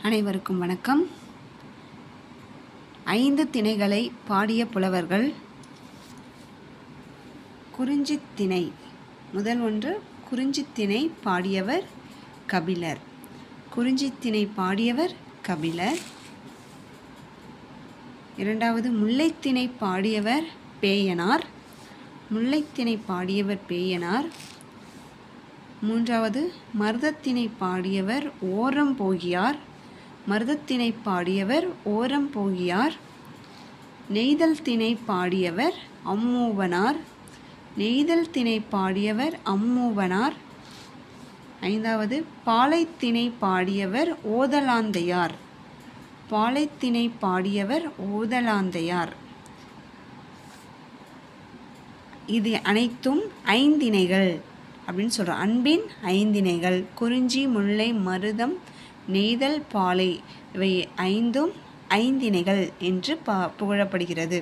அனைவருக்கும் வணக்கம். 5 திணைகளை பாடிய புலவர்கள். குறிஞ்சித்திணை முதல் ஒன்று. குறிஞ்சித்திணை பாடியவர் கபிலர். குறிஞ்சித்திணை பாடியவர் கபிலர். இரண்டாவது, முல்லைத்திணை பாடியவர் பேயனார். முல்லைத்திணை பாடியவர் பேயனார். மூன்றாவது, மருதத்திணை பாடியவர் ஓரம்போகியார். மருதத்திணை பாடியவர் ஓரம்போகியார். நெய்தல் திணை பாடியவர் அம்மூவனார். நெய்தல் திணை பாடியவர் அம்மூவனார். ஐந்தாவது, பாலைத்திணை பாடியவர் ஓதலாந்தையார். பாலைத்திணை பாடியவர் ஓதலாந்தையார். இது அனைத்தும் ஐந்திணைகள் அப்படின்னு சொல்கிறோம். அன்பின் ஐந்திணைகள் குறிஞ்சி, முல்லை, மருதம், நெய்தல், பாலை இவை ஐந்தும் ஐந்திணைகள் என்று புகழப்படுகிறது.